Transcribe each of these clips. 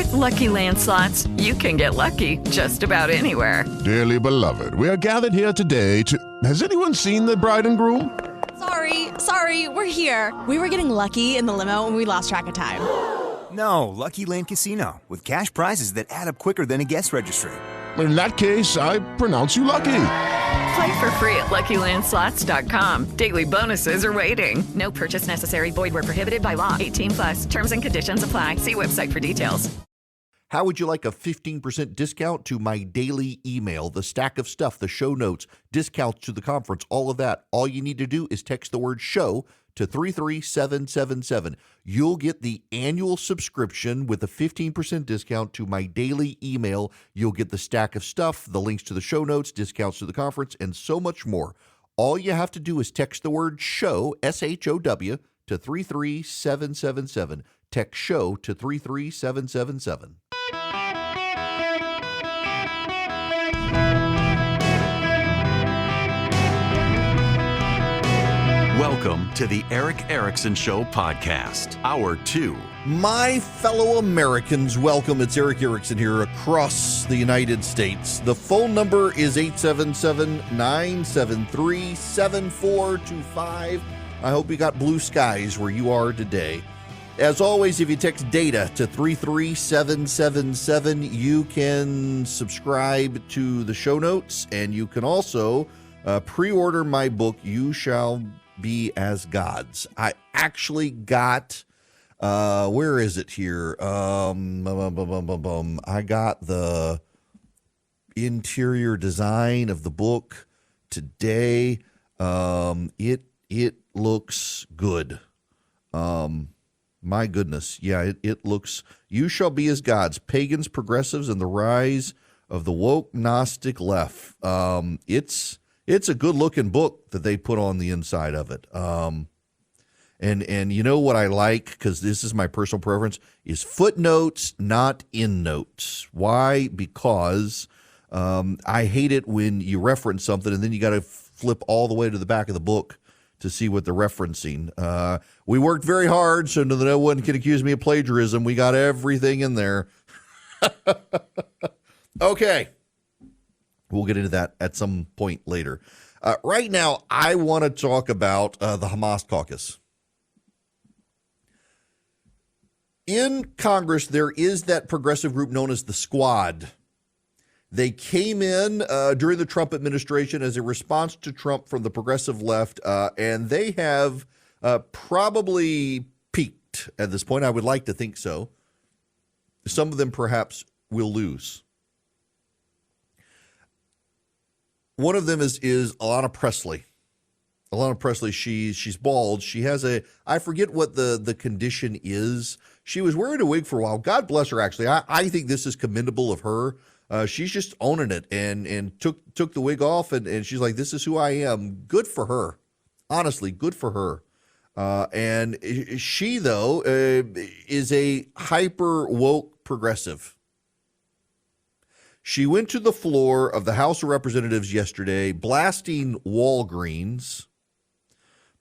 With Lucky Land Slots, you can get lucky just about anywhere. Dearly beloved, we are gathered here today to... Has anyone seen the bride and groom? Sorry, we're here. We were getting lucky in the limo and we lost track of time. No, Lucky Land Casino, with cash prizes that add up quicker than a guest registry. In that case, I pronounce you lucky. Play for free at LuckyLandSlots.com. Daily bonuses are waiting. No purchase necessary. Void where prohibited by law. 18+. Terms and conditions apply. See website for details. How would you like a 15% discount to my daily email, the stack of stuff, the show notes, discounts to the conference, all of that? All you need to do is text the word show to 33777. You'll get the annual subscription with a 15% discount to my daily email. You'll get the stack of stuff, the links to the show notes, discounts to the conference, and so much more. All you have to do is text the word show, SHOW, to 33777. Text show to 33777. Welcome to the Eric Erickson Show podcast, Hour 2. My fellow Americans, welcome. It's Eric Erickson here across the United States. The phone number is 877-973-7425. I hope you got blue skies where you are today. As always, if you text data to 33777, you can subscribe to the show notes, and you can also pre-order my book, You Shall Be as Gods. I actually got, where is it here? I got the interior design of the book today. It looks good. My goodness. Yeah, it looks, You Shall Be as Gods, Pagans, Progressives, and the Rise of the Woke Gnostic Left. It's a good-looking book that they put on the inside of it. And you know what I like, because this is my personal preference, is footnotes, not endnotes. Why? Because I hate it when you reference something and then you got to flip all the way to the back of the book to see what they're referencing. We worked very hard so that no one can accuse me of plagiarism. We got everything in there. Okay. We'll get into that at some point later. Right now, I want to talk about the Hamas Caucus. In Congress, there is that progressive group known as the Squad. They came in during the Trump administration as a response to Trump from the progressive left, and they have probably peaked at this point. I would like to think so. Some of them perhaps will lose. One of them is Alanna Pressley. Alanna Pressley, she's bald. She has I forget what the condition is. She was wearing a wig for a while. God bless her, actually. I think this is commendable of her. She's just owning it and took the wig off, and she's like, this is who I am. Good for her. Honestly, good for her. And she, though, is a hyper woke progressive. She went to the floor of the House of Representatives yesterday blasting Walgreens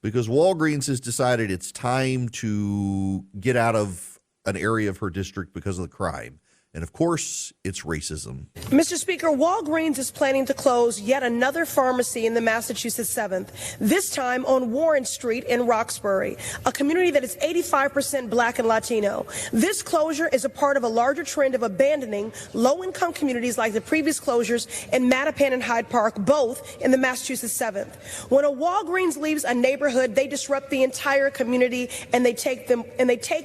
because Walgreens has decided it's time to get out of an area of her district because of the crime. And, of course, it's racism. Mr. Speaker, Walgreens is planning to close yet another pharmacy in the Massachusetts 7th, this time on Warren Street in Roxbury, a community that is 85% Black and Latino. This closure is a part of a larger trend of abandoning low-income communities like the previous closures in Mattapan and Hyde Park, both in the Massachusetts 7th. When a Walgreens leaves a neighborhood, they disrupt the entire community, and they take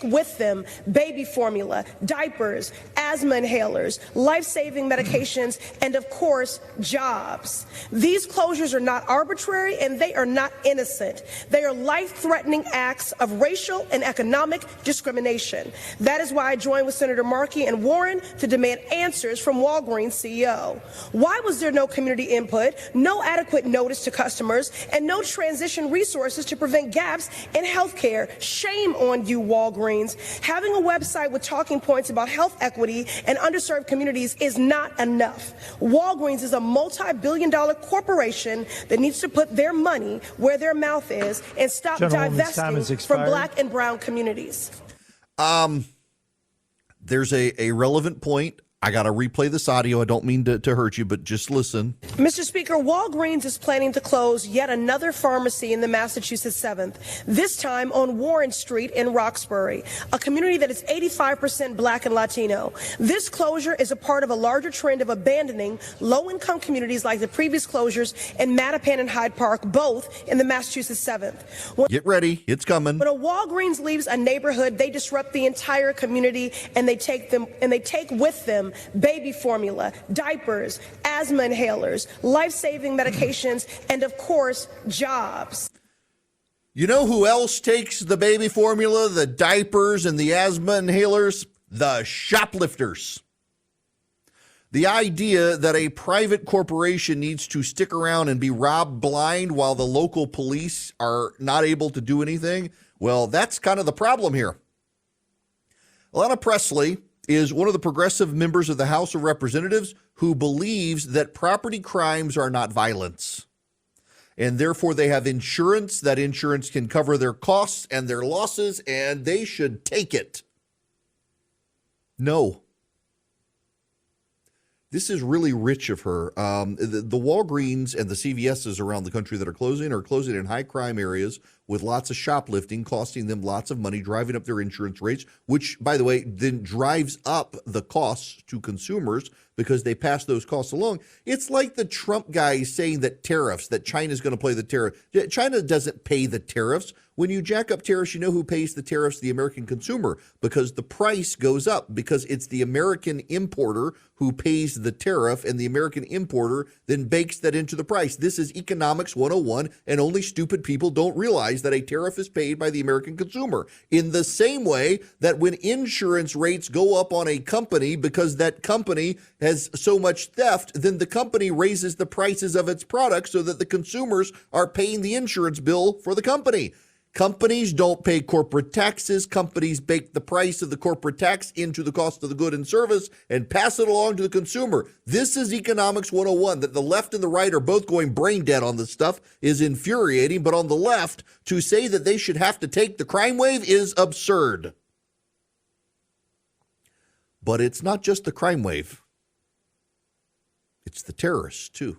with them baby formula, diapers, asthma inhalers, life-saving medications, and of course, jobs. These closures are not arbitrary and they are not innocent. They are life-threatening acts of racial and economic discrimination. That is why I joined with Senator Markey and Warren to demand answers from Walgreens CEO. Why was there no community input, no adequate notice to customers, and no transition resources to prevent gaps in health care? Shame on you, Walgreens. Having a website with talking points about health equity and underserved communities is not enough. Walgreens is a multi-billion-dollar corporation that needs to put their money where their mouth is and stop divesting from Black and brown communities. There's a relevant point. I got to replay this audio. I don't mean to hurt you, but just listen. Mr. Speaker, Walgreens is planning to close yet another pharmacy in the Massachusetts 7th, this time on Warren Street in Roxbury, a community that is 85% Black and Latino. This closure is a part of a larger trend of abandoning low-income communities like the previous closures in Mattapan and Hyde Park, both in the Massachusetts 7th. Get ready. It's coming. When a Walgreens leaves a neighborhood, they disrupt the entire community, and they take with them baby formula, diapers, asthma inhalers, life-saving medications, and of course, jobs. You know who else takes the baby formula, the diapers, and the asthma inhalers? The shoplifters. The idea that a private corporation needs to stick around and be robbed blind while the local police are not able to do anything, well, that's kind of the problem here. Alana Presley is one of the progressive members of the House of Representatives who believes that property crimes are not violence. And therefore they have insurance. That insurance can cover their costs and their losses, and they should take it. No. This is really rich of her. The Walgreens and the CVSs around the country that are closing in high crime areas with lots of shoplifting, costing them lots of money, driving up their insurance rates, which, by the way, then drives up the costs to consumers because they pass those costs along. It's like the Trump guys saying that China's going to play the tariff. China doesn't pay the tariffs. When you jack up tariffs, you know who pays the tariffs? The American consumer, because the price goes up, because it's the American importer who pays the tariff, and the American importer then bakes that into the price. This is economics 101, and only stupid people don't realize that a tariff is paid by the American consumer. In the same way that when insurance rates go up on a company because that company has so much theft, then the company raises the prices of its products so that the consumers are paying the insurance bill for the company. Companies don't pay corporate taxes. Companies bake the price of the corporate tax into the cost of the good and service and pass it along to the consumer. This is economics 101. That the left and the right are both going brain dead on this stuff is infuriating. But on the left, to say that they should have to take the crime wave is absurd. But it's not just the crime wave. It's the terrorists, too.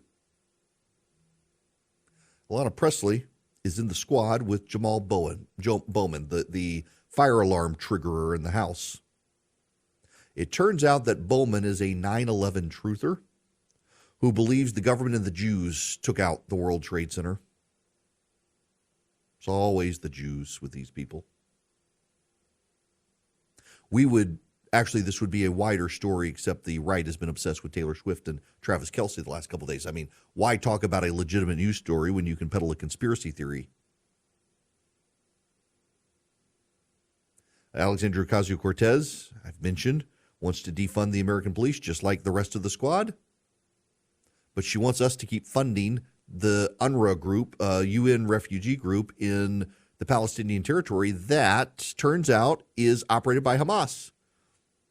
Alana Presley is in the squad with Jamal Bowman, the fire alarm triggerer in the House. It turns out that Bowman is a 9/11 truther who believes the government and the Jews took out the World Trade Center. It's always the Jews with these people. This would be a wider story, except the right has been obsessed with Taylor Swift and Travis Kelce the last couple of days. I mean, why talk about a legitimate news story when you can peddle a conspiracy theory? Alexandria Ocasio-Cortez, I've mentioned, wants to defund the American police just like the rest of the squad. But she wants us to keep funding the UNRWA group, UN refugee group in the Palestinian territory that turns out is operated by Hamas.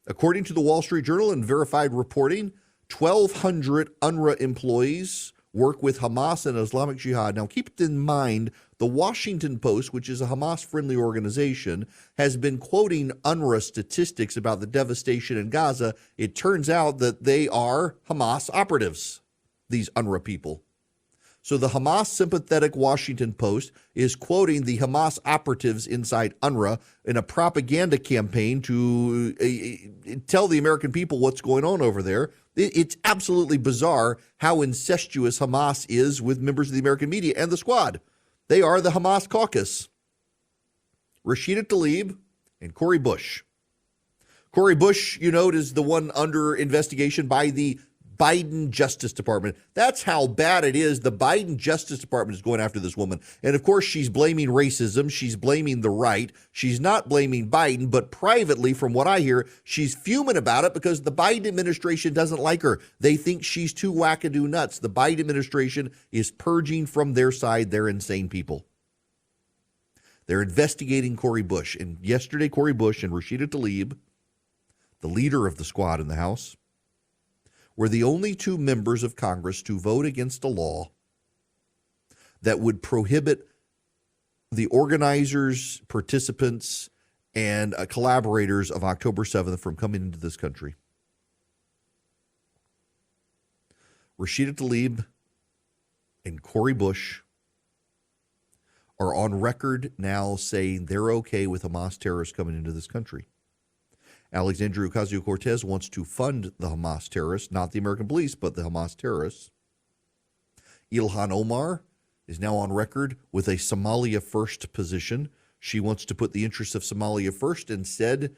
According to the Wall Street Journal and verified reporting, 1,200 UNRWA employees work with Hamas and Islamic Jihad. Now, keep in mind, the Washington Post, which is a Hamas-friendly organization, has been quoting UNRWA statistics about the devastation in Gaza. It turns out that they are Hamas operatives, these UNRWA people. So the Hamas-sympathetic Washington Post is quoting the Hamas operatives inside UNRWA in a propaganda campaign to tell the American people what's going on over there. It's absolutely bizarre how incestuous Hamas is with members of the American media and the squad. They are the Hamas Caucus. Rashida Tlaib and Cori Bush. Cori Bush, is the one under investigation by the Biden Justice Department. That's how bad it is. The Biden Justice Department is going after this woman. And of course, she's blaming racism. She's blaming the right. She's not blaming Biden, but privately, from what I hear, she's fuming about it because the Biden administration doesn't like her. They think she's too wackadoo nuts. The Biden administration is purging from their side their insane people. They're investigating Cori Bush. And yesterday, Cori Bush and Rashida Tlaib, the leader of the squad in the House, were the only two members of Congress to vote against a law that would prohibit the organizers, participants, and collaborators of October 7th from coming into this country. Rashida Tlaib and Cori Bush are on record now saying they're okay with Hamas terrorists coming into this country. Alexandria Ocasio-Cortez wants to fund the Hamas terrorists, not the American police, but the Hamas terrorists. Ilhan Omar is now on record with a Somalia first position. She wants to put the interests of Somalia first and said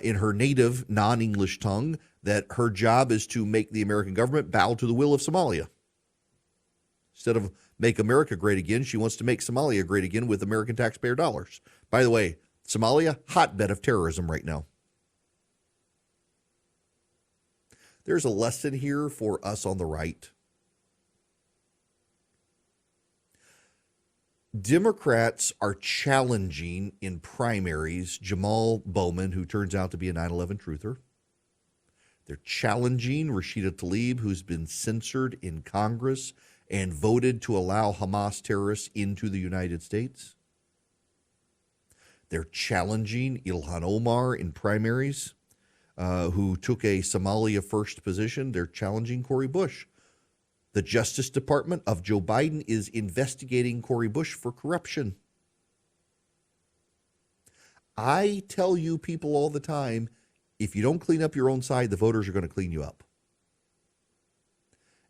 in her native non-English tongue that her job is to make the American government bow to the will of Somalia. Instead of make America great again, she wants to make Somalia great again with American taxpayer dollars. By the way, Somalia, hotbed of terrorism right now. There's a lesson here for us on the right. Democrats are challenging in primaries Jamal Bowman, who turns out to be a 9/11 truther. They're challenging Rashida Tlaib, who's been censored in Congress and voted to allow Hamas terrorists into the United States. They're challenging Ilhan Omar in primaries, who took a Somalia first position. They're challenging Cori Bush. The Justice Department of Joe Biden is investigating Cori Bush for corruption. I tell you people all the time, if you don't clean up your own side, the voters are going to clean you up.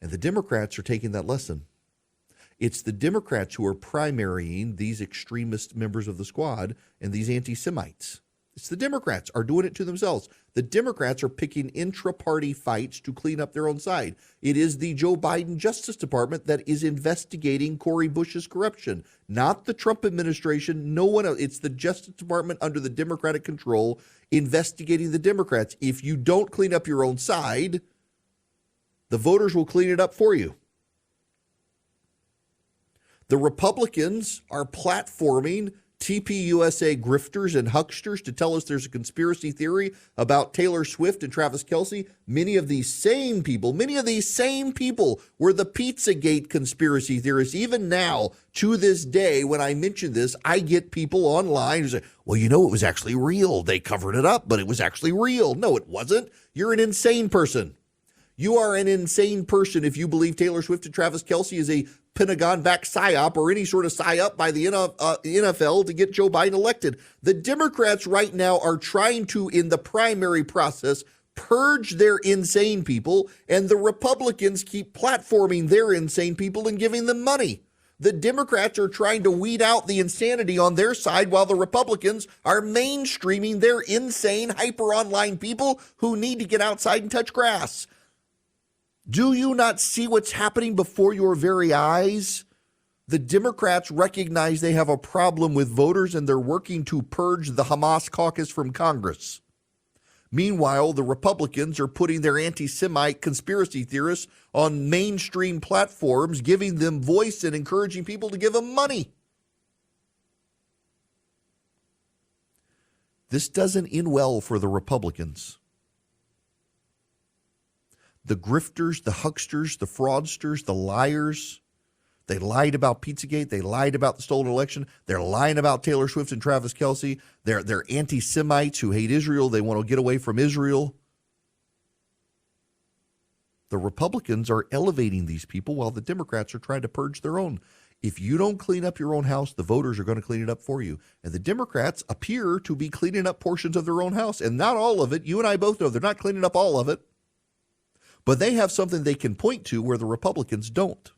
And the Democrats are taking that lesson. It's the Democrats who are primarying these extremist members of the squad and these anti-Semites. It's the Democrats are doing it to themselves. The Democrats are picking intra-party fights to clean up their own side. It is the Joe Biden Justice Department that is investigating Cori Bush's corruption, not the Trump administration, no one else. It's the Justice Department under the Democratic control investigating the Democrats. If you don't clean up your own side, the voters will clean it up for you. The Republicans are platforming TPUSA grifters and hucksters to tell us there's a conspiracy theory about Taylor Swift and Travis Kelce. Many of these same people were the Pizzagate conspiracy theorists. Even now, to this day, when I mention this, I get people online who say, well, it was actually real. They covered it up, but it was actually real. No, it wasn't. You're an insane person. You are an insane person if you believe Taylor Swift and Travis Kelce is a Pentagon-backed psyop or any sort of psyop by the NFL to get Joe Biden elected. The Democrats right now are trying to, in the primary process, purge their insane people, and the Republicans keep platforming their insane people and giving them money. The Democrats are trying to weed out the insanity on their side while the Republicans are mainstreaming their insane, hyper-online people who need to get outside and touch grass. Do you not see what's happening before your very eyes? The Democrats recognize they have a problem with voters and they're working to purge the Hamas caucus from Congress. Meanwhile, the Republicans are putting their anti-Semite conspiracy theorists on mainstream platforms, giving them voice and encouraging people to give them money. This doesn't end well for the Republicans. The grifters, the hucksters, the fraudsters, the liars. They lied about Pizzagate. They lied about the stolen election. They're lying about Taylor Swift and Travis Kelce. They're anti-Semites who hate Israel. They want to get away from Israel. The Republicans are elevating these people while the Democrats are trying to purge their own. If you don't clean up your own house, the voters are going to clean it up for you. And the Democrats appear to be cleaning up portions of their own house. And not all of it. You and I both know they're not cleaning up all of it. But they have something they can point to where the Republicans don't.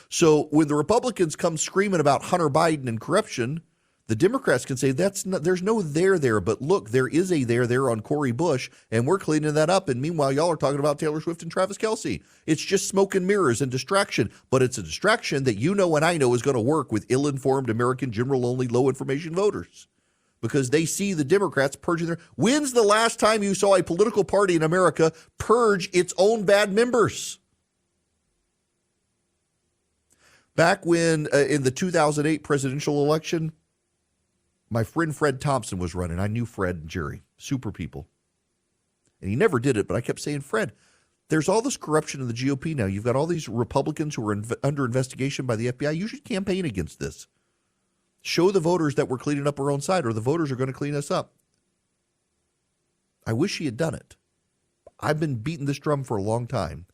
So when the Republicans come screaming about Hunter Biden and corruption, the Democrats can say there's no there, but look, there is a there on Cori Bush, and we're cleaning that up. And meanwhile, y'all are talking about Taylor Swift and Travis Kelce. It's just smoke and mirrors and distraction, but it's a distraction that you know and I know is going to work with ill-informed American general-only low-information voters. Because they see the Democrats purging their... When's the last time you saw a political party in America purge its own bad members? Back when, in the 2008 presidential election, my friend Fred Thompson was running. I knew Fred and Jerry, super people. And he never did it, but I kept saying, Fred, there's all this corruption in the GOP now. You've got all these Republicans who are under investigation by the FBI. You should campaign against this. Show the voters that we're cleaning up our own side, or the voters are going to clean us up. I wish he had done it. I've been beating this drum for a long time.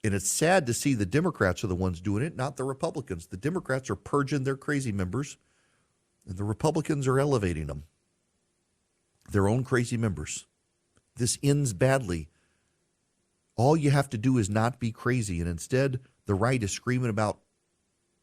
And it's sad to see the Democrats are the ones doing it, not the Republicans. The Democrats are purging their crazy members, and the Republicans are elevating them. Their own crazy members. This ends badly. All you have to do is not be crazy, and instead the right is screaming about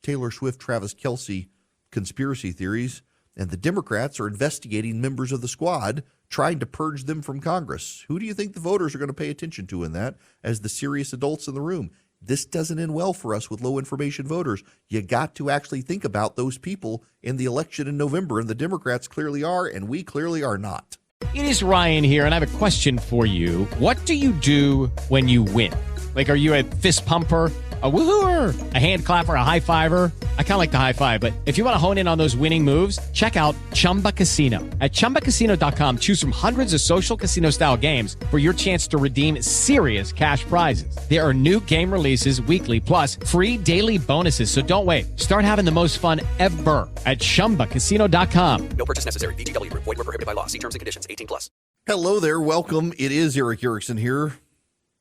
Taylor Swift, Travis Kelce conspiracy theories, and the Democrats are investigating members of the squad, trying to purge them from Congress. Who do you think the voters are going to pay attention to in that as the serious adults in the room? This doesn't end well for us with low information voters. You got to actually think about those people in the election in November, and the Democrats clearly are, and we clearly are not. It is Ryan here, and I have a question for you. What do you do when you win? Like, are you a fist pumper, a woohooer, a hand clapper, a high fiver? I kind of like the high five, but if you want to hone in on those winning moves, check out Chumba Casino. At ChumbaCasino.com, choose from hundreds of social casino-style games for your chance to redeem serious cash prizes. There are new game releases weekly, plus free daily bonuses. So don't wait. Start having the most fun ever at ChumbaCasino.com. No purchase necessary. VGW. Void where prohibited by law. See terms and conditions. 18+. Hello there. Welcome. It is Eric Erickson here.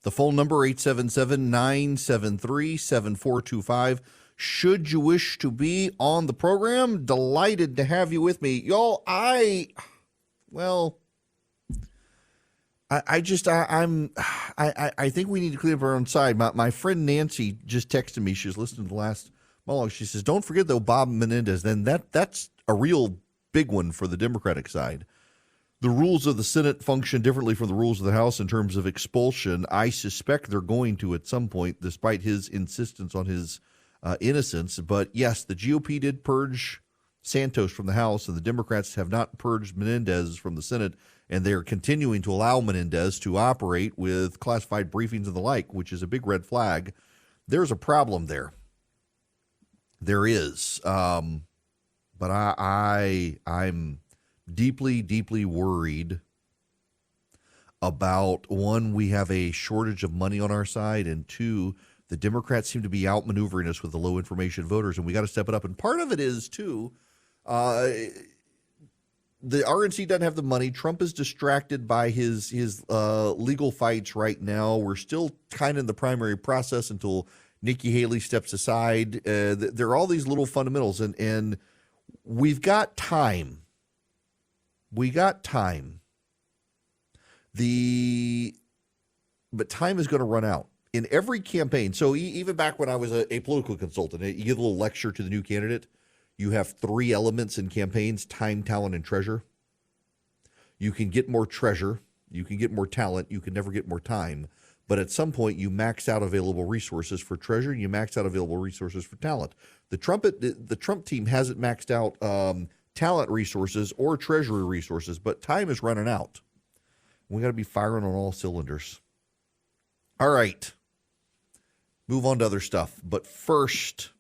The phone number, 877-973-7425. Should you wish to be on the program, delighted to have you with me. Y'all, I think we need to clean up our own side. My friend Nancy just texted me. She was listening to the last monologue. She says, don't forget, though, Bob Menendez. Then that's a real big one for the Democratic side. The rules of the Senate function differently from the rules of the House in terms of expulsion. I suspect they're going to at some point, despite his insistence on his innocence. But yes, the GOP did purge Santos from the House, and the Democrats have not purged Menendez from the Senate, and they are continuing to allow Menendez to operate with classified briefings and the like, which is a big red flag. There's a problem there. There is. But I'm deeply, deeply worried about, one, we have a shortage of money on our side, and two, the Democrats seem to be outmaneuvering us with the low information voters, and we got to step it up. And part of it is, too, the RNC doesn't have the money. Trump is distracted by his legal fights right now. We're still kind of in the primary process until Nikki Haley steps aside. There are all these little fundamentals, and we've got time. But time is going to run out. In every campaign, so even back when I was a political consultant, you give a little lecture to the new candidate. You have three elements in campaigns: time, talent, and treasure. You can get more treasure, you can get more talent, you can never get more time. But at some point, you max out available resources for treasure, and you max out available resources for talent. The Trump team hasn't maxed out talent resources or treasury resources, but time is running out. We got to be firing on all cylinders. All right. Move on to other stuff. But first,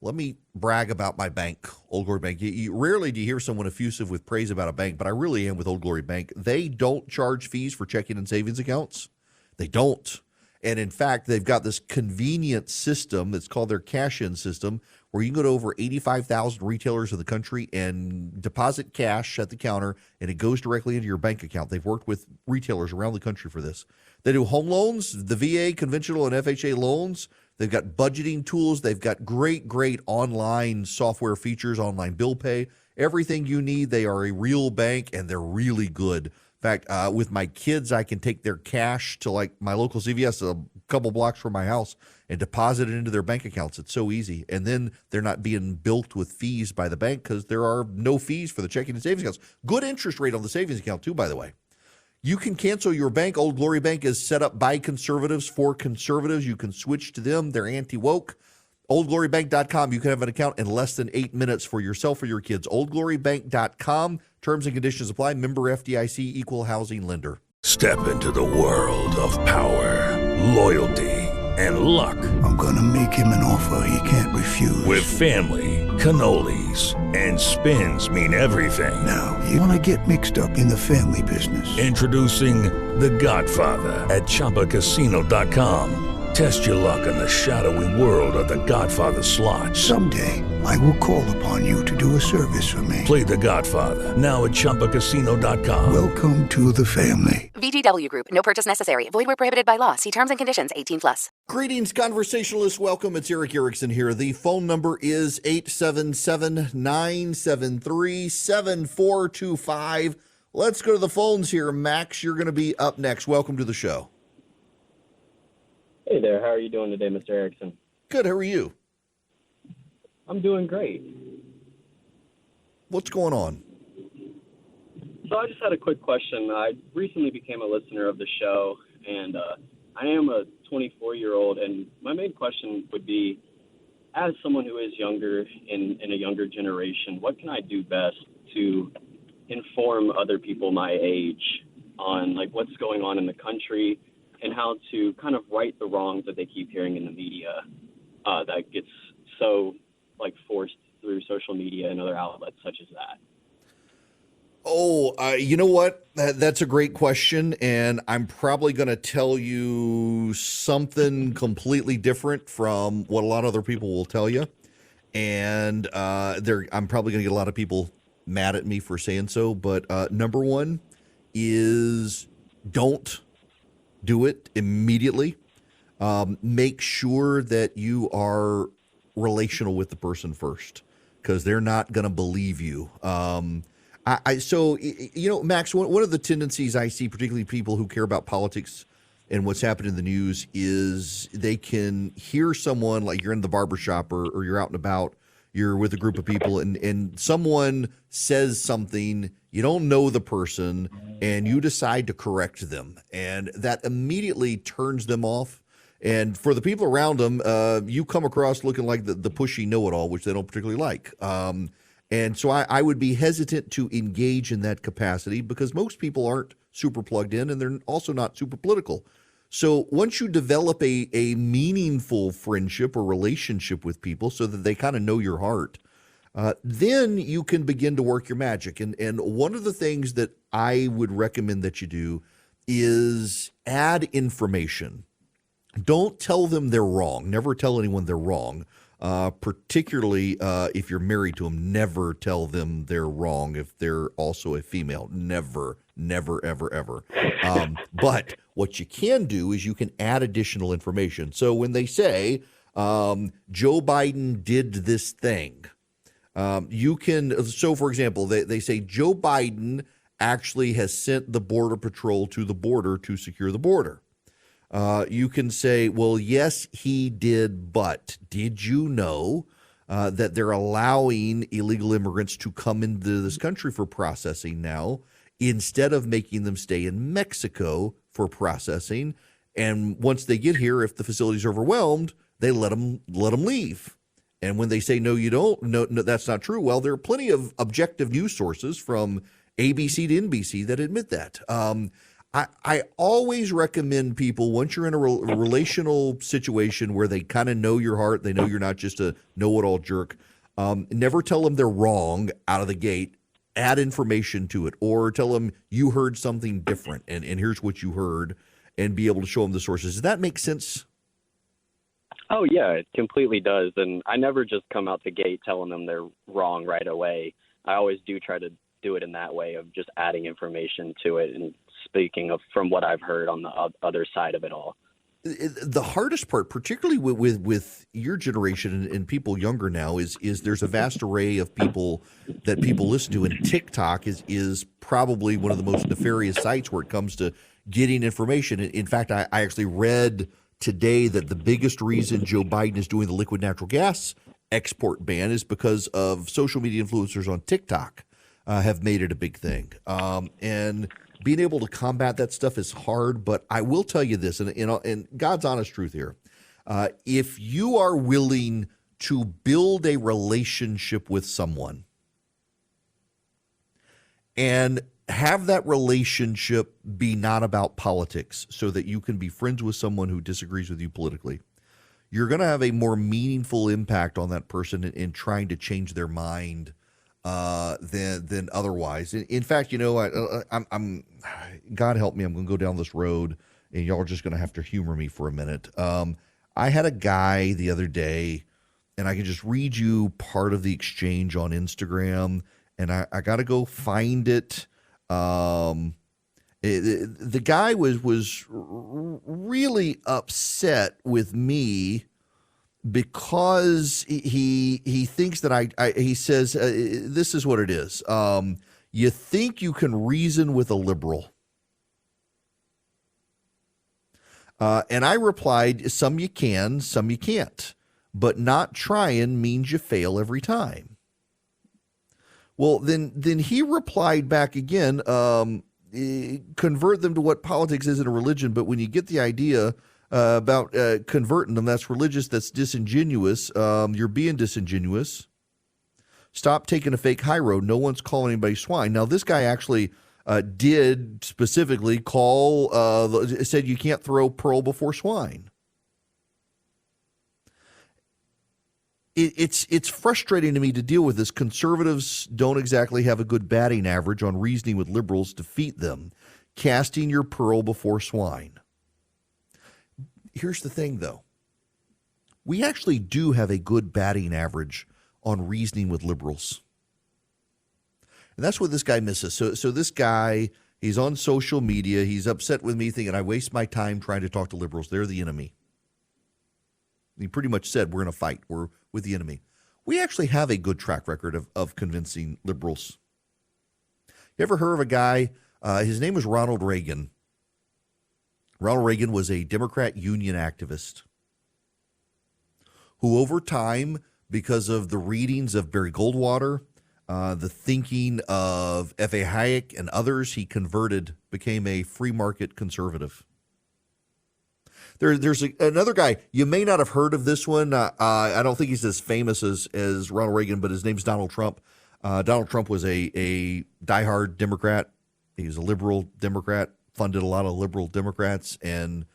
let me brag about my bank, Old Glory Bank. Rarely do you hear someone effusive with praise about a bank, but I really am with Old Glory Bank. They don't charge fees for checking and savings accounts. They don't. And in fact, they've got this convenient system that's called their cash-in system, where you can go to over 85,000 retailers in the country and deposit cash at the counter, and it goes directly into your bank account. They've worked with retailers around the country for this. They do home loans, the VA, conventional, and FHA loans. They've got budgeting tools. They've got great online software features, online bill pay, everything you need. They are a real bank, and they're really good. In fact, with my kids, I can take their cash to like my local CVS a couple blocks from my house and deposit it into their bank accounts. It's so easy. And then they're not being bilked with fees by the bank because there are no fees for the checking and savings accounts. Good interest rate on the savings account, too, by the way. You can cancel your bank. Old Glory Bank is set up by conservatives for conservatives. You can switch to them. They're anti-woke. OldGloryBank.com. You can have an account in less than 8 minutes for yourself or your kids. OldGloryBank.com. Terms and conditions apply. Member FDIC, equal housing lender. Step into the world of power, loyalty, and luck. I'm going to make him an offer he can't refuse. With family, cannolis, and spins mean everything. Now, you want to get mixed up in the family business. Introducing The Godfather at ChumbaCasino.com. Test your luck in the shadowy world of The Godfather slot. Someday, I will call upon you to do a service for me. Play The Godfather, now at ChumbaCasino.com. Welcome to the family. VGW Group. No purchase necessary. Void where prohibited by law. See terms and conditions. 18+. Greetings, conversationalists. Welcome. It's Eric Erickson here. The phone number is 877-973-7425. Let's go to the phones here. Max, you're going to be up next. Welcome to the show. Hey there. How are you doing today, Mr. Erickson? Good. How are you? I'm doing great. What's going on? So I just had a quick question. I recently became a listener of the show, and I am a 24-year-old, and my main question would be, as someone who is younger in a younger generation, what can I do best to inform other people my age on like what's going on in the country and how to kind of right the wrongs that they keep hearing in the media that gets so like forced through social media and other outlets such as that? Oh, you know what? That's a great question, and I'm probably going to tell you something completely different from what a lot of other people will tell you. And I'm probably going to get a lot of people mad at me for saying so, but number one is don't do it immediately. Make sure that you are relational with the person first, because they're not going to believe you. So, you know, Max, one of the tendencies I see, particularly people who care about politics and what's happened in the news, is they can hear someone, like you're in the barbershop or you're out and about, you're with a group of people, and someone says something, you don't know the person, and you decide to correct them. And that immediately turns them off. And for the people around them, you come across looking like the pushy know-it-all, which they don't particularly like. And so I would be hesitant to engage in that capacity because most people aren't super plugged in, and they're also not super political. So once you develop a meaningful friendship or relationship with people so that they kind of know your heart, then you can begin to work your magic. And one of the things that I would recommend that you do is add information. Don't tell them they're wrong. Never tell anyone they're wrong. Particularly if you're married to them, never tell them they're wrong if they're also a female. Never, ever, ever. But what you can do is you can add additional information. So when they say Joe Biden did this thing, you can, so for example, they say Joe Biden actually has sent the Border Patrol to the border to secure the border. You can say, well, yes, he did, but did you know that they're allowing illegal immigrants to come into this country for processing now instead of making them stay in Mexico for processing? And once they get here, if the facility's overwhelmed, they let them leave. And when they say, no, you don't, no, that's not true, well, there are plenty of objective news sources from ABC to NBC that admit that. I always recommend people, once you're in a relational situation where they kind of know your heart, they know you're not just a know-it-all jerk, never tell them they're wrong out of the gate. Add information to it, or tell them you heard something different, and here's what you heard, and be able to show them the sources. Does that make sense? Oh, yeah, it completely does. And I never just come out the gate telling them they're wrong right away. I always do try to do it in that way of just adding information to it and speaking of from what I've heard on the other side of it all. The hardest part, particularly with your generation and people younger now, is there's a vast array of people that people listen to, and TikTok is probably one of the most nefarious sites where it comes to getting information. In fact, I actually read today that the biggest reason Joe Biden is doing the liquid natural gas export ban is because of social media influencers on TikTok have made it a big thing. And being able to combat that stuff is hard, but I will tell you this, and God's honest truth here. If you are willing to build a relationship with someone and have that relationship be not about politics so that you can be friends with someone who disagrees with you politically, you're going to have a more meaningful impact on that person in trying to change their mind than otherwise. In fact, you know, I'm God help me, I'm going to go down this road and y'all are just going to have to humor me for a minute. I had a guy the other day, and I can just read you part of the exchange on Instagram, and I got to go find it. The guy was really upset with me because he thinks that he says, this is what it is. You think you can reason with a liberal. And I replied, some you can, some you can't. But not trying means you fail every time. Well, then he replied back again, convert them to what politics is in a religion, but when you get the idea about converting them, that's religious, that's disingenuous, you're being disingenuous. Stop taking a fake high road. No one's calling anybody swine. Now, this guy actually did specifically said you can't throw pearl before swine. It's frustrating to me to deal with this. Conservatives don't exactly have a good batting average on reasoning with liberals. Defeat them. Casting your pearl before swine. Here's the thing, though. We actually do have a good batting average on reasoning with liberals. And that's what this guy misses. So this guy, he's on social media. He's upset with me thinking I waste my time trying to talk to liberals. They're the enemy. He pretty much said we're in a fight. We're with the enemy. We actually have a good track record of convincing liberals. You ever heard of a guy? His name was Ronald Reagan. Ronald Reagan was a Democrat union activist who over time, because of the readings of Barry Goldwater, the thinking of F.A. Hayek and others, he converted, became a free market conservative. There's another guy. You may not have heard of this one. I don't think he's as famous as Ronald Reagan, but his name's Donald Trump. Donald Trump was a diehard Democrat. He was a liberal Democrat, funded a lot of liberal Democrats, and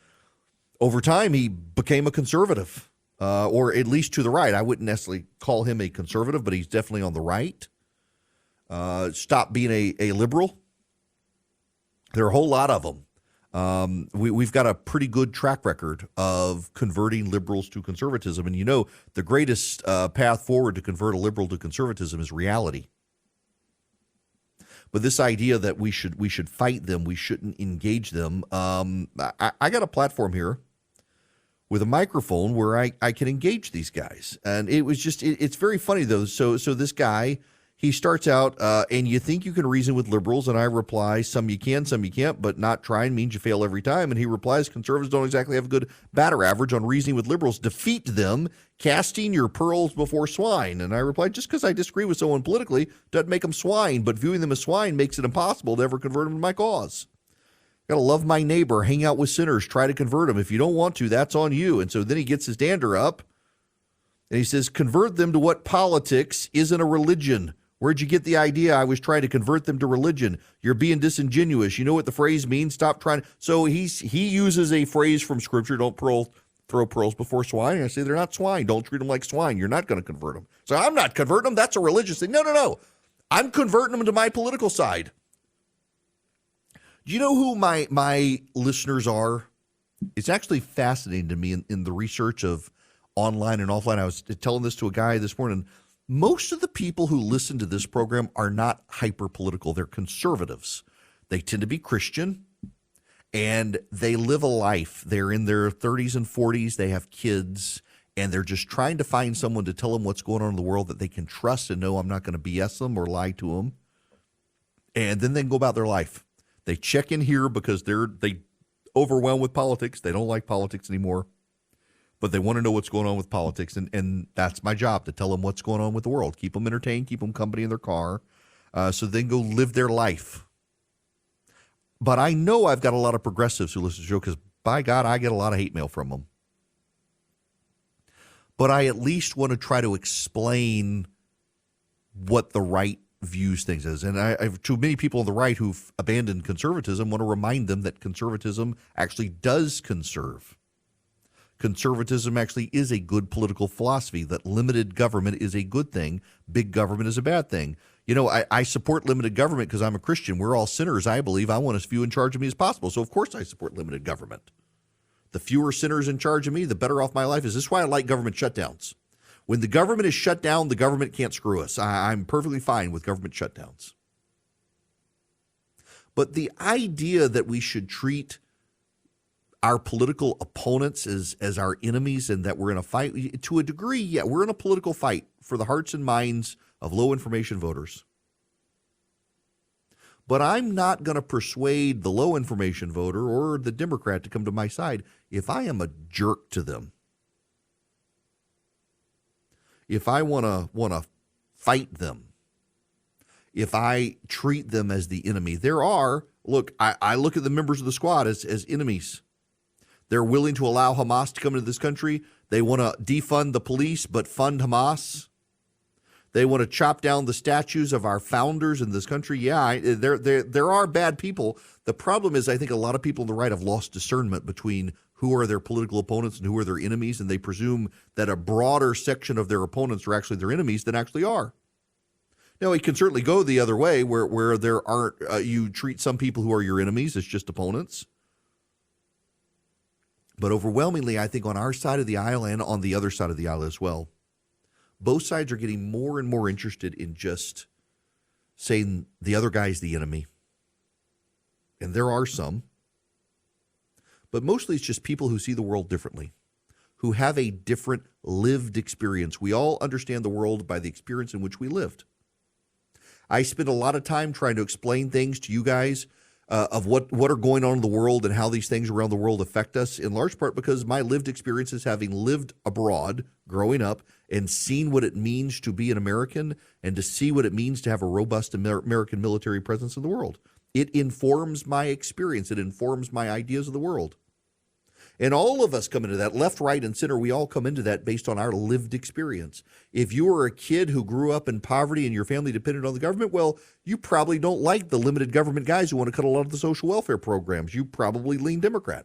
over time he became a conservative, or at least to the right. I wouldn't necessarily call him a conservative, but he's definitely on the right. Stopped being a liberal. There are a whole lot of them. We've got a pretty good track record of converting liberals to conservatism. And the greatest path forward to convert a liberal to conservatism is reality. But this idea that we should fight them, we shouldn't engage them. I got a platform here with a microphone where I can engage these guys. And it was it's very funny, though. So this guy, he starts out, and you think you can reason with liberals, and I reply, some you can, some you can't, but not trying means you fail every time. And he replies, conservatives don't exactly have a good batter average on reasoning with liberals. Defeat them, casting your pearls before swine. And I replied, just because I disagree with someone politically doesn't make them swine, but viewing them as swine makes it impossible to ever convert them to my cause. Got to love my neighbor, hang out with sinners, try to convert them. If you don't want to, that's on you. And so then he gets his dander up, and he says, convert them to what politics isn't a religion. Where'd you get the idea I was trying to convert them to religion? You're being disingenuous. You know what the phrase means? Stop trying. So he uses a phrase from Scripture, don't throw pearls before swine. And I say they're not swine. Don't treat them like swine. You're not going to convert them. So I'm not converting them. That's a religious thing. No. I'm converting them to my political side. Do you know who my listeners are? It's actually fascinating to me in the research of online and offline. I was telling this to a guy this morning. Most of the people who listen to this program are not hyper-political. They're conservatives. They tend to be Christian, and they live a life. They're in their 30s and 40s. They have kids, and they're just trying to find someone to tell them what's going on in the world that they can trust and know I'm not going to BS them or lie to them. And then they can go about their life. They check in here because they overwhelmed with politics. They don't like politics anymore. But they want to know what's going on with politics, and that's my job, to tell them what's going on with the world, keep them entertained, keep them company in their car, so they can go live their life. But I know I've got a lot of progressives who listen to the show because, by God, I get a lot of hate mail from them. But I at least want to try to explain what the right views things as. And I've too many people on the right who've abandoned conservatism want to remind them that conservatism actually does conserve. Conservatism actually is a good political philosophy, that limited government is a good thing, big government is a bad thing. You know, I support limited government because I'm a Christian. We're all sinners, I believe. I want as few in charge of me as possible. So, of course, I support limited government. The fewer sinners in charge of me, the better off my life is. This is why I like government shutdowns. When the government is shut down, the government can't screw us. I'm perfectly fine with government shutdowns. But the idea that we should treat our political opponents as our enemies and that we're in a fight, to a degree, yeah, we're in a political fight for the hearts and minds of low information voters. But I'm not going to persuade the low information voter or the Democrat to come to my side if I am a jerk to them. If I want to fight them. If I treat them as the enemy. I look at the members of the squad as enemies. They're willing to allow Hamas to come into this country. They want to defund the police but fund Hamas. They want to chop down the statues of our founders in this country. Yeah, there are bad people. The problem is I think a lot of people on the right have lost discernment between who are their political opponents and who are their enemies, and they presume that a broader section of their opponents are actually their enemies than actually are. Now, it can certainly go the other way where there aren't you treat some people who are your enemies as just opponents. But overwhelmingly, I think on our side of the aisle and on the other side of the aisle as well, both sides are getting more and more interested in just saying the other guy's the enemy. And there are some. But mostly it's just people who see the world differently, who have a different lived experience. We all understand the world by the experience in which we lived. I spend a lot of time trying to explain things to you guys of what are going on in the world and how these things around the world affect us, in large part because my lived experiences, having lived abroad, growing up, and seen what it means to be an American and to see what it means to have a robust American military presence in the world. It informs my experience. It informs my ideas of the world. And all of us come into that, left, right, and center, we all come into that based on our lived experience. If you were a kid who grew up in poverty and your family depended on the government, well, you probably don't like the limited government guys who want to cut a lot of the social welfare programs. You probably lean Democrat.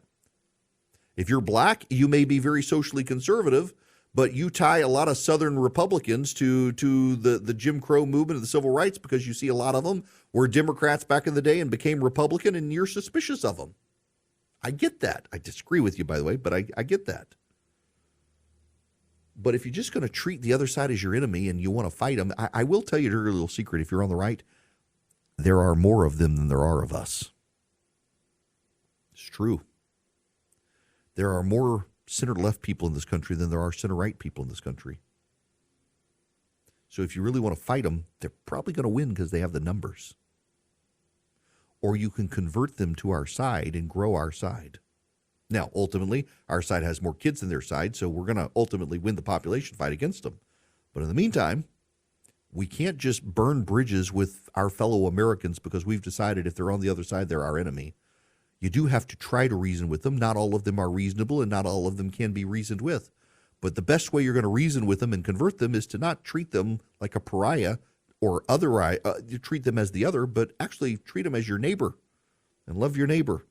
If you're black, you may be very socially conservative, but you tie a lot of Southern Republicans to the Jim Crow movement and the civil rights because you see a lot of them were Democrats back in the day and became Republican, and you're suspicious of them. I get that. I disagree with you, by the way, but I get that. But if you're just going to treat the other side as your enemy and you want to fight them, I will tell you a little secret. If you're on the right, there are more of them than there are of us. It's true. There are more center-left people in this country than there are center-right people in this country. So if you really want to fight them, they're probably going to win because they have the numbers. Or you can convert them to our side and grow our side. Now, ultimately, our side has more kids than their side, so we're going to ultimately win the population fight against them. But in the meantime, we can't just burn bridges with our fellow Americans because we've decided if they're on the other side, they're our enemy. You do have to try to reason with them. Not all of them are reasonable, and not all of them can be reasoned with. But the best way you're going to reason with them and convert them is to not treat them like a pariah or you treat them as the other, but actually treat them as your neighbor and love your neighbor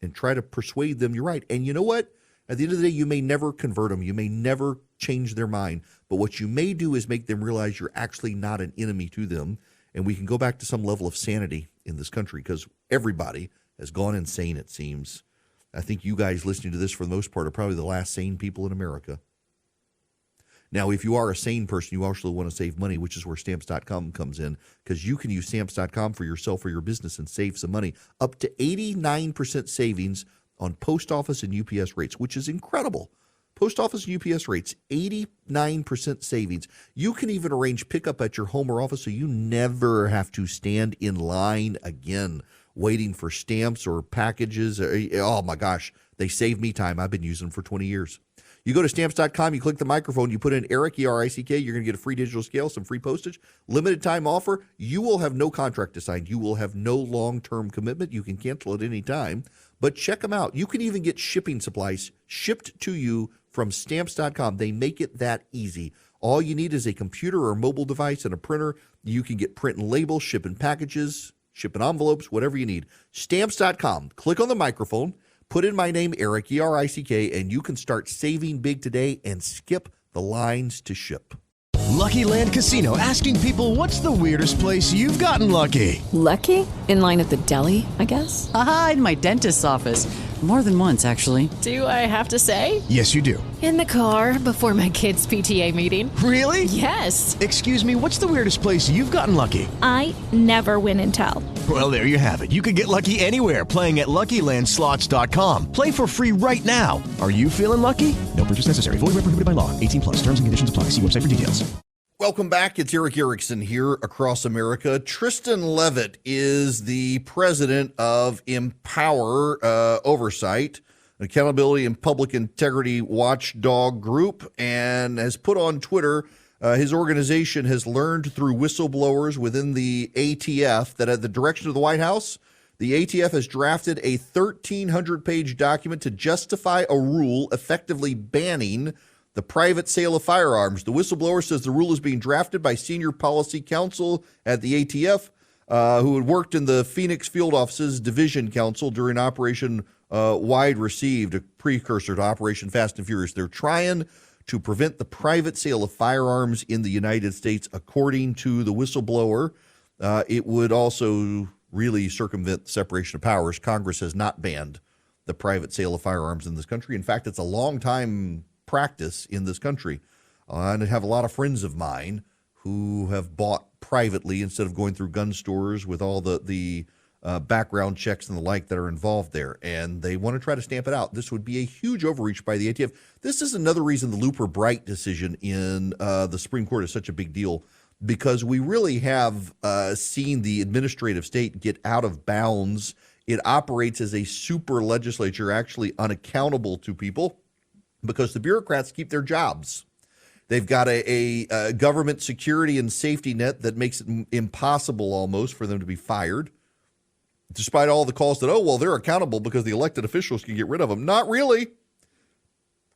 and try to persuade them you're right. And you know what? At the end of the day, you may never convert them. You may never change their mind. But what you may do is make them realize you're actually not an enemy to them. And we can go back to some level of sanity in this country because everybody has gone insane, it seems. I think you guys listening to this for the most part are probably the last sane people in America. Now, if you are a sane person, you also want to save money, which is where Stamps.com comes in, because you can use Stamps.com for yourself or your business and save some money. Up to 89% savings on post office and UPS rates, which is incredible. Post office and UPS rates, 89% savings. You can even arrange pickup at your home or office so you never have to stand in line again waiting for stamps or packages. Oh, my gosh, they save me time. I've been using them for 20 years. You go to Stamps.com, you click the microphone, you put in Eric, E-R-I-C-K, you're going to get a free digital scale, some free postage, limited time offer. You will have no contract assigned. You will have no long-term commitment. You can cancel at any time, but check them out. You can even get shipping supplies shipped to you from Stamps.com. They make it that easy. All you need is a computer or mobile device and a printer. You can get print and labels, shipping packages, shipping envelopes, whatever you need. Stamps.com. Click on the microphone. Put in my name, Eric, E-R-I-C-K, and you can start saving big today and skip the lines to ship. Lucky Land Casino, asking people, what's the weirdest place you've gotten lucky? Lucky? In line at the deli, I guess? Aha, in my dentist's office. More than once, actually. Do I have to say? Yes, you do. In the car before my kids' PTA meeting. Really? Yes. Excuse me, what's the weirdest place you've gotten lucky? I never win and tell. Well, there you have it. You can get lucky anywhere, playing at LuckyLandSlots.com. Play for free right now. Are you feeling lucky? No purchase necessary. Void where prohibited by law. 18+. Terms and conditions apply. See website for details. Welcome back. It's Eric Erickson here across America. Tristan Levitt is the president of Empower Oversight, an accountability and public integrity watchdog group, and has put on Twitter his organization has learned through whistleblowers within the ATF that at the direction of the White House, the ATF has drafted a 1,300-page document to justify a rule effectively banning the private sale of firearms. The whistleblower says the rule is being drafted by senior policy counsel at the ATF, who had worked in the Phoenix Field Office's Division Council during Operation Wide Received, a precursor to Operation Fast and Furious. They're trying to prevent the private sale of firearms in the United States, according to the whistleblower. It would also really circumvent the separation of powers. Congress has not banned the private sale of firearms in this country. In fact, it's a long time practice in this country. And I have a lot of friends of mine who have bought privately instead of going through gun stores with all the background checks and the like that are involved there. And they want to try to stamp it out. This would be a huge overreach by the ATF. This is another reason the Looper-Bright decision in the Supreme Court is such a big deal, because we really have seen the administrative state get out of bounds. It operates as a super legislature, actually unaccountable to people, because the bureaucrats keep their jobs. They've got a government security and safety net that makes it impossible almost for them to be fired, despite all the calls that, oh, well, they're accountable because the elected officials can get rid of them. Not really.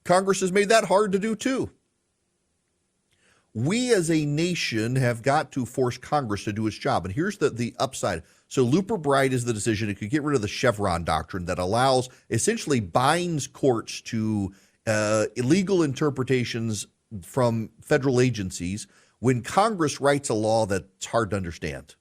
Congress has made that hard to do, too. We as a nation have got to force Congress to do its job. And here's the upside. So Looper-Bright is the decision. It could get rid of the Chevron doctrine that allows, essentially binds courts to illegal interpretations from federal agencies when Congress writes a law that's hard to understand.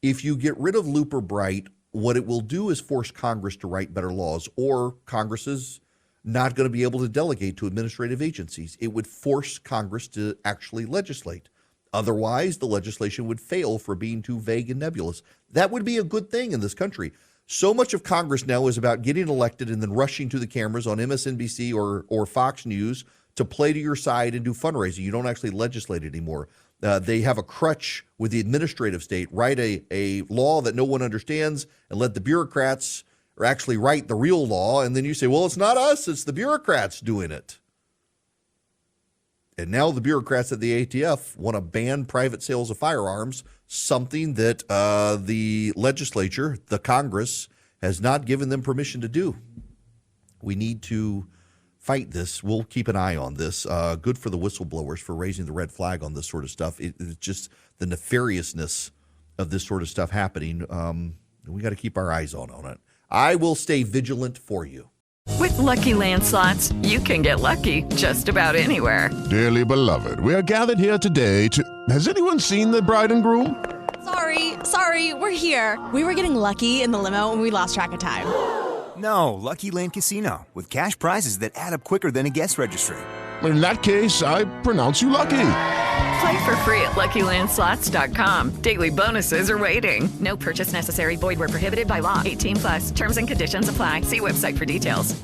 If you get rid of Looper-Bright, what it will do is force Congress to write better laws, or Congress is not going to be able to delegate to administrative agencies. It would force Congress to actually legislate. Otherwise, the legislation would fail for being too vague and nebulous. That would be a good thing in this country. So much of Congress now is about getting elected and then rushing to the cameras on MSNBC or Fox News to play to your side and do fundraising. You don't actually legislate anymore. They have a crutch with the administrative state, write a law that no one understands and let the bureaucrats actually write the real law. And then you say, well, it's not us, it's the bureaucrats doing it. And now the bureaucrats at the ATF want to ban private sales of firearms, something that the legislature, the Congress, has not given them permission to do. We need to fight this. We'll keep an eye on this. Good for the whistleblowers for raising the red flag on this sort of stuff. It's just the nefariousness of this sort of stuff happening. We got to keep our eyes on it. I will stay vigilant for you. With Lucky Land Slots, you can get lucky just about anywhere. Dearly beloved, we are gathered here today to... Has anyone seen the bride and groom? Sorry, we're here. We were getting lucky in the limo and we lost track of time. No, Lucky Land Casino, with cash prizes that add up quicker than a guest registry. In that case, I pronounce you lucky. Play for free at LuckyLandSlots.com. Daily bonuses are waiting. No purchase necessary. Void where prohibited by law. 18+. Terms and conditions apply. See website for details.